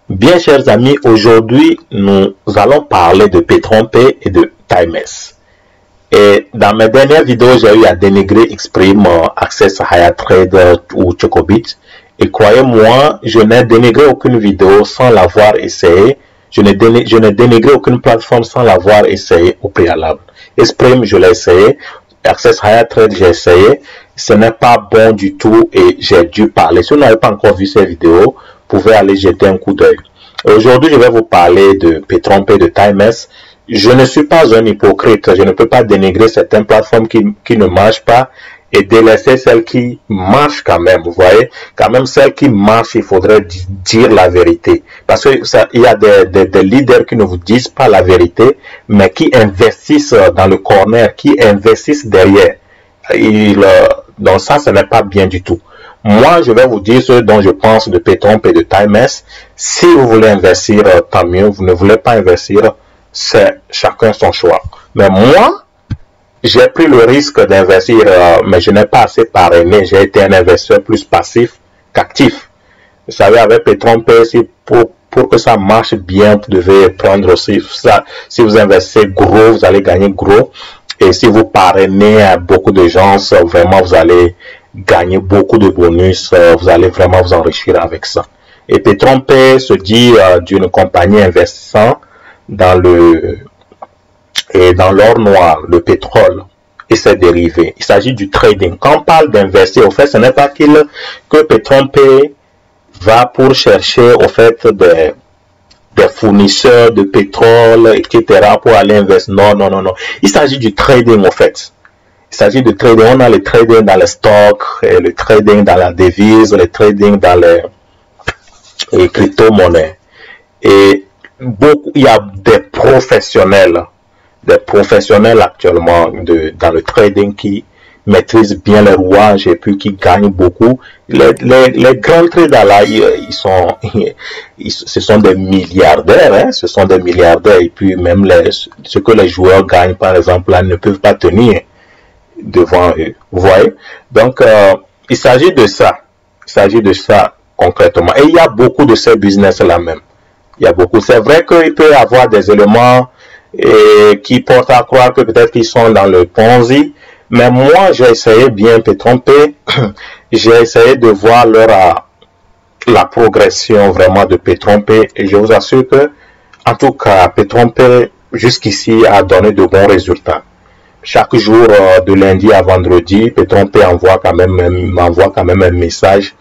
Bien, chers amis, aujourd'hui, nous allons parler de Petronpay et de Timex. Et dans mes dernières vidéos, j'ai eu à dénigrer Xprime, Access Higher Trade ou Chocobit. Et croyez-moi, je n'ai dénigré aucune vidéo sans l'avoir essayé. Je n'ai dénigré aucune plateforme sans l'avoir essayé au préalable. Xprime, je l'ai essayé. Access Higher Trade, j'ai essayé. Ce n'est pas bon du tout et j'ai dû parler. Si vous n'avez pas encore vu ces vidéos, vous pouvez aller jeter un coup d'œil. Aujourd'hui, je vais vous parler de Petronpay, de Timex. Je ne suis pas un hypocrite. Je ne peux pas dénigrer certaines plateformes qui ne marchent pas et délaisser celles qui marchent quand même. Vous voyez, quand même celles qui marchent, il faudrait dire la vérité. Parce que il y a des leaders qui ne vous disent pas la vérité, mais qui investissent dans le corner, qui investissent derrière. Donc ça, ce n'est pas bien du tout. Moi, je vais vous dire ce dont je pense de Petronpay et de Timex. Si vous voulez investir, tant mieux. Vous ne voulez pas investir, c'est chacun son choix. Mais moi, j'ai pris le risque d'investir, mais je n'ai pas assez parrainé. J'ai été un investisseur plus passif qu'actif. Vous savez, avec Petronpay, pour que ça marche bien, vous devez prendre aussi ça. Si vous investissez gros, vous allez gagner gros. Et si vous parrainez à beaucoup de gens, vraiment, vous allez gagner beaucoup de bonus. Vous allez vraiment vous enrichir avec ça. Et Petronpay se dit d'une compagnie investissant dans l'or noir, le pétrole et ses dérivés. Il s'agit du trading. Quand on parle d'investir, au fait, ce n'est pas que Petronpay va pour chercher, au fait, des fournisseurs de pétrole, etc., pour aller investir. Non, non, non, non. Il s'agit du trading, au fait. Il s'agit de trading. On a le trading dans les stocks, et le trading dans la devise, le trading dans les crypto-monnaies. Et il y a des professionnels actuellement dans le trading qui maîtrisent bien les rouages et puis qui gagnent beaucoup. Les grands traders là, ce sont des milliardaires, hein, ce sont des milliardaires et puis même ce que les joueurs gagnent par exemple là ne peuvent pas tenir devant eux. Vous voyez? Donc il s'agit de ça. Il s'agit de ça concrètement. Et il y a beaucoup de ces business là même. Il y a beaucoup. C'est vrai qu'il peut y avoir des éléments qui portent à croire que peut-être qu'ils sont dans le Ponzi. Mais moi, j'ai essayé bien Petronpay. J'ai essayé de voir la progression vraiment de Petronpay. Et je vous assure que, en tout cas, Petronpay, jusqu'ici, a donné de bons résultats. Chaque jour, de lundi à vendredi, Petronpay m'envoie quand même un message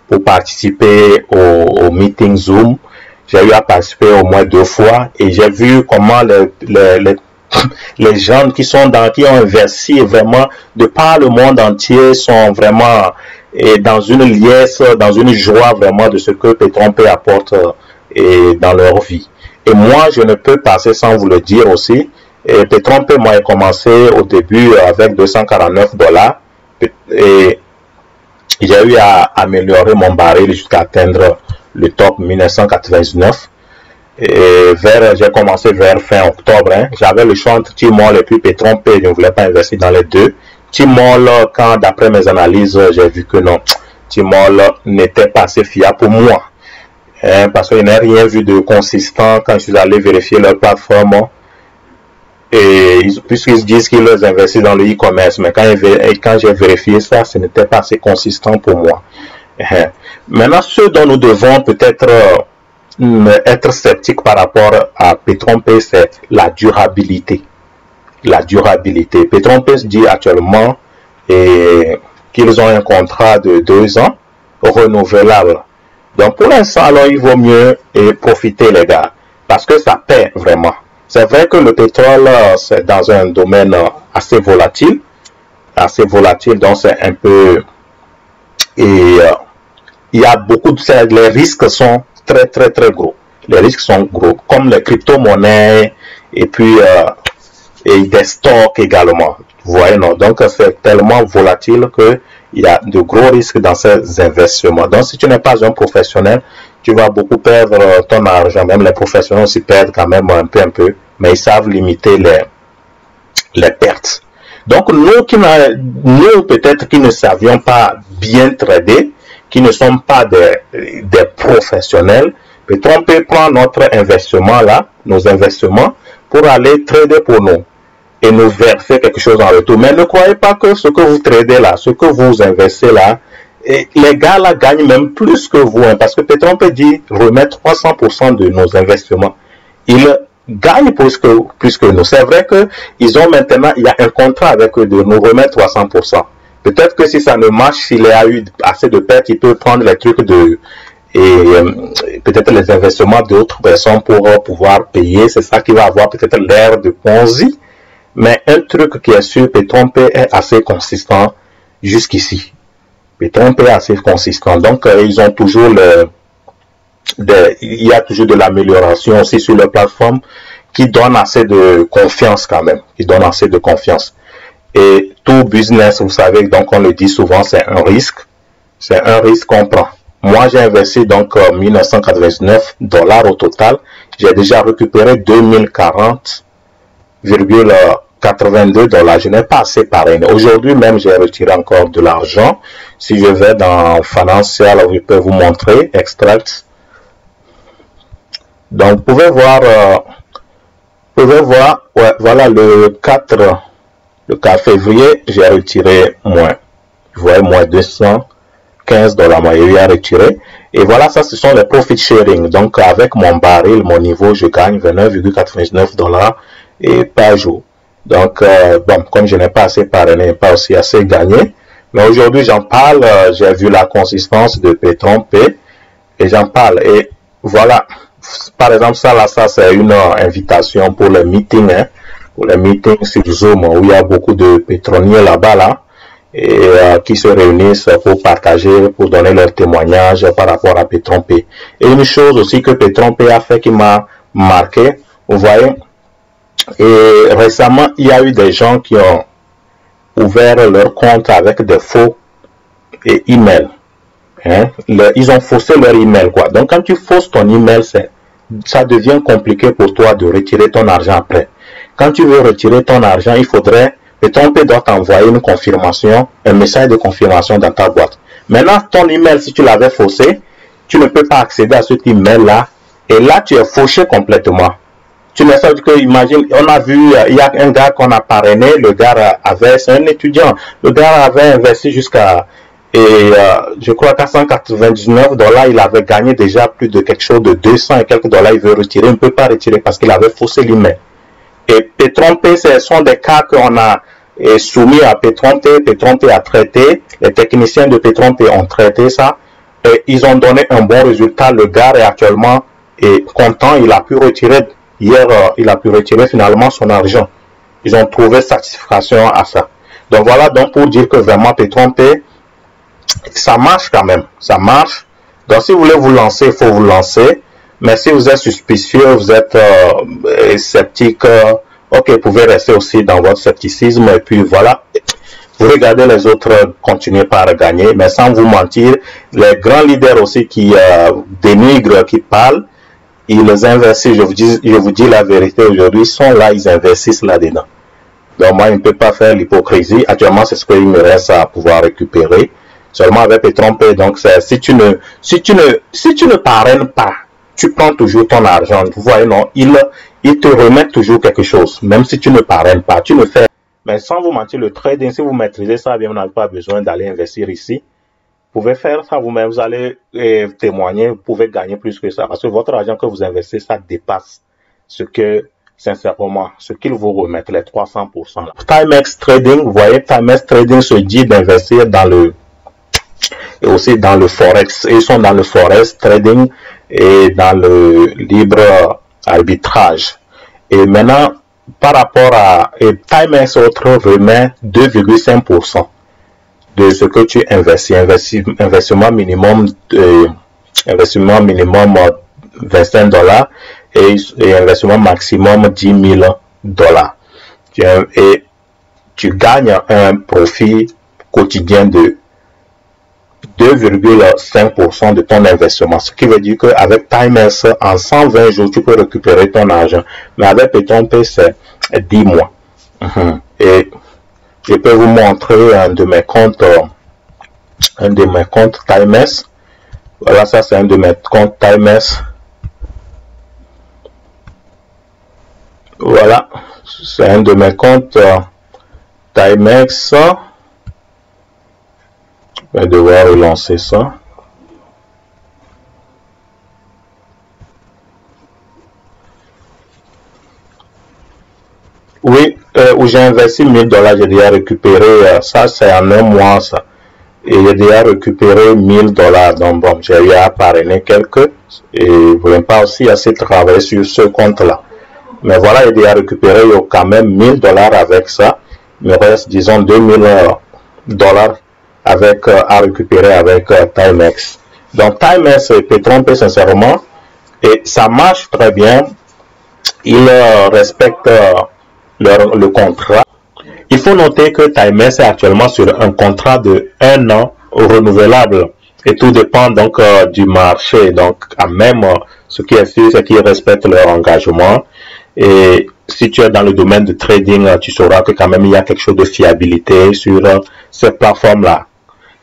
pour participer au meeting Zoom. J'ai eu à participer au moins 2 fois et j'ai vu comment les gens qui ont investi vraiment de par le monde entier sont vraiment dans une liesse, dans une joie vraiment de ce que Petronpay apporte dans leur vie. Et moi, je ne peux passer sans vous le dire aussi. Et Petronpay, moi, j'ai commencé au début avec $249 et j'ai eu à améliorer mon baril jusqu'à atteindre le top 1999 et j'ai commencé vers fin octobre. Hein. J'avais le choix entre T-Mall et puis Petronpay. Je ne voulais pas investir dans les deux. T-Mall, quand d'après mes analyses, j'ai vu que non, T-Mall n'était pas assez fiable pour moi. Hein, parce que je n'ai rien vu de consistant quand je suis allé vérifier leur plateforme. Et puisqu'ils disent qu'ils investissent dans le e-commerce, mais quand j'ai vérifié ça, ce n'était pas assez consistant pour moi. Maintenant, ce dont nous devons peut-être être sceptiques par rapport à Petronpay, c'est la durabilité. La durabilité. Petronpay dit actuellement qu'ils ont un contrat de 2 ans renouvelable. Donc pour l'instant, alors il vaut mieux profiter les gars, parce que ça paie vraiment. C'est vrai que le pétrole, c'est dans un domaine assez volatile, donc c'est un peu... Et il y a beaucoup les risques sont très très très gros. Les risques sont gros, comme les crypto-monnaies et puis et des stocks également. Vous voyez, non? Donc c'est tellement volatile que il y a de gros risques dans ces investissements. Donc si tu n'es pas un professionnel, tu vas beaucoup perdre ton argent. Même les professionnels aussi perdent quand même un peu, mais ils savent limiter les pertes. Donc nous peut-être qui ne savions pas bien trader, qui ne sommes pas des professionnels, Petron-P prend notre investissement là, nos investissements, pour aller trader pour nous et nous verser quelque chose en retour. Mais ne croyez pas que ce que vous tradez là, ce que vous investissez là, et les gars là gagnent même plus que vous, hein, parce que Petron-P dit remettre 300% de nos investissements. Ils gagnent plus que nous. C'est vrai qu'ils ont maintenant, il y a un contrat avec eux de nous remettre 300%. Peut-être que si ça ne marche, s'il y a eu assez de pertes, il peut prendre les trucs peut-être les investissements d'autres personnes pour pouvoir payer. C'est ça qui va avoir peut-être l'air de Ponzi. Mais un truc qui est sûr, Petron-P est assez consistant jusqu'ici. Petron-P est assez consistant. Donc, ils ont toujours il y a toujours de l'amélioration aussi sur la plateforme qui donne assez de confiance quand même. Qui donne assez de confiance. Et tout business, vous savez, donc on le dit souvent, c'est un risque. C'est un risque qu'on prend. Moi, j'ai investi donc 1999 $ au total. J'ai déjà récupéré 2040,82 $. Je n'ai pas assez parrainé. Aujourd'hui même, j'ai retiré encore de l'argent. Si je vais dans Financial, je peux vous montrer, Extract. Donc, vous pouvez voir, ouais, voilà le 4 février, j'ai retiré moins. Vous voyez, moins 215 $, moi, j'ai retiré. Et voilà, ça, ce sont les profit sharing. Donc, avec mon baril, mon niveau, je gagne 29,99 $ et par jour. Donc, bon, comme je n'ai pas assez parrainé, pas aussi assez gagné. Mais aujourd'hui, j'en parle, j'ai vu la consistance de Petron-P et j'en parle. Et voilà. Par exemple, ça, là, ça, c'est une invitation pour le meeting, hein, pour les meetings sur Zoom, où il y a beaucoup de pétroliers là-bas, là, et qui se réunissent pour partager, pour donner leur témoignage par rapport à Petron-P. Et une chose aussi que Petron-P a fait qui m'a marqué, vous voyez, et récemment, il y a eu des gens qui ont ouvert leur compte avec des faux emails. Hein? Ils ont faussé leur email, quoi. Donc, quand tu fausses ton email, ça devient compliqué pour toi de retirer ton argent après. Quand tu veux retirer ton argent, il faudrait, Petron-P doit t'envoyer une confirmation, un message de confirmation dans ta boîte. Maintenant, ton email, si tu l'avais faussé, tu ne peux pas accéder à cet email-là. Et là, tu es fauché complètement. Tu ne sais que, imagine, on a vu, il y a un gars qu'on a parrainé, le gars c'est un étudiant, le gars avait investi jusqu'à, je crois qu'à 199 $, il avait gagné déjà plus de quelque chose de 200 et quelques $, il veut retirer, il ne peut pas retirer parce qu'il avait faussé l'email. Et Petron-P, ce sont des cas qu'on a soumis à Petron-P, Petron-P a traité, les techniciens de Petron-P ont traité ça, et ils ont donné un bon résultat, le gars est actuellement content, il a pu retirer, hier, il a pu retirer finalement son argent. Ils ont trouvé satisfaction à ça. Donc voilà, donc pour dire que vraiment Petron-P, ça marche quand même, ça marche. Donc si vous voulez vous lancer, il faut vous lancer. Mais si vous êtes suspicieux, vous êtes sceptique, ok, vous pouvez rester aussi dans votre scepticisme. Et puis voilà, vous regardez les autres continuer par gagner. Mais sans vous mentir, les grands leaders aussi qui dénigrent, qui parlent, ils investissent, je vous dis la vérité aujourd'hui, ils sont là, ils investissent là-dedans. Donc moi, je ne peux pas faire l'hypocrisie. Actuellement, c'est ce qu'il me reste à pouvoir récupérer. Seulement avec Petron-P, donc si tu ne parraines pas, tu prends toujours ton argent. Vous voyez, non, il te remet toujours quelque chose, même si tu ne parraines pas, tu le fais. Mais sans vous mentir, le trading, si vous maîtrisez ça bien, vous n'avez pas besoin d'aller investir ici. Vous pouvez faire ça vous-même, vous allez témoigner, vous pouvez gagner plus que ça, parce que votre argent que vous investissez, ça dépasse ce que, sincèrement, ce qu'ils vous remettent, les 300%. Là. Timex Trading, vous voyez, Timex Trading se dit d'investir et aussi dans le forex. Ils sont dans le forex trading et dans le libre arbitrage. Et maintenant, par rapport à Timex autre remet 2,5% de ce que tu investis. Investissement minimum 25 $ et investissement maximum 10 000 $. Et tu gagnes un profit quotidien de 2,5% de ton investissement. Ce qui veut dire qu'avec Timex, en 120 jours, tu peux récupérer ton argent. Mais avec Petron-P, c'est 10 mois. Et je peux vous montrer un de mes comptes Timex. Voilà, ça c'est un de mes comptes Timex. Voilà, c'est un de mes comptes Timex. Je vais devoir relancer ça. Oui, où j'ai investi 1000 $, j'ai déjà récupéré, ça c'est en un mois ça. Et j'ai déjà récupéré 1000 $. Donc bon, j'ai eu à parrainer quelques. Et je ne voulais pas aussi assez travailler sur ce compte-là. Mais voilà, j'ai déjà récupéré quand même 1000 $ avec ça. Il me reste, disons, 2000 $ avec, à récupérer avec Timex. Donc Timex peut tromper sincèrement. Et ça marche très bien. Ils respectent le contrat. Il faut noter que Timex est actuellement sur un contrat de 1 an renouvelable. Et tout dépend donc du marché. Donc, à même, ce qui est sûr, c'est qu'ils respectent leur engagement. Et si tu es dans le domaine de trading, tu sauras que quand même il y a quelque chose de fiabilité sur ces plateformes-là.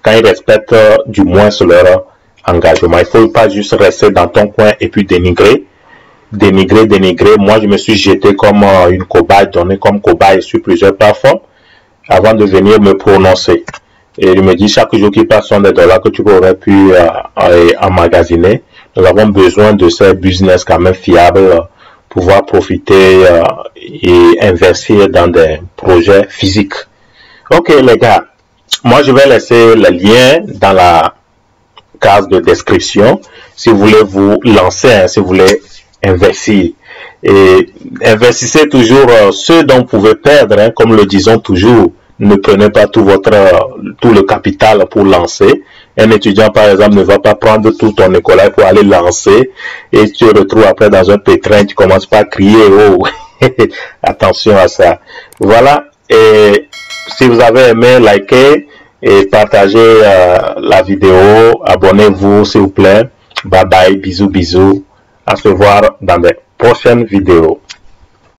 Quand ils respectent du moins leur engagement, il ne faut pas juste rester dans ton coin et puis dénigrer. Moi, je me suis jeté comme une cobaye, donné comme cobaye sur plusieurs plateformes avant de venir me prononcer. Et je me dis, chaque jour qui passe sont des dollars que tu aurais pu emmagasiner. Nous avons besoin de ces business quand même fiables, pouvoir profiter et investir dans des projets physiques. Ok les gars, moi je vais laisser le lien dans la case de description si vous voulez vous lancer, hein, si vous voulez investir. Et investissez toujours ce dont vous pouvez perdre, hein, comme le disons toujours. Ne prenez pas tout le capital pour lancer. Un étudiant, par exemple, ne va pas prendre tout ton école pour aller lancer et tu te retrouves après dans un pétrin, tu commences pas à crier, oh, attention à ça. Voilà. Et si vous avez aimé, likez et partagez la vidéo. Abonnez-vous, s'il vous plaît. Bye bye, bisous, bisous. À se voir dans des prochaines vidéos.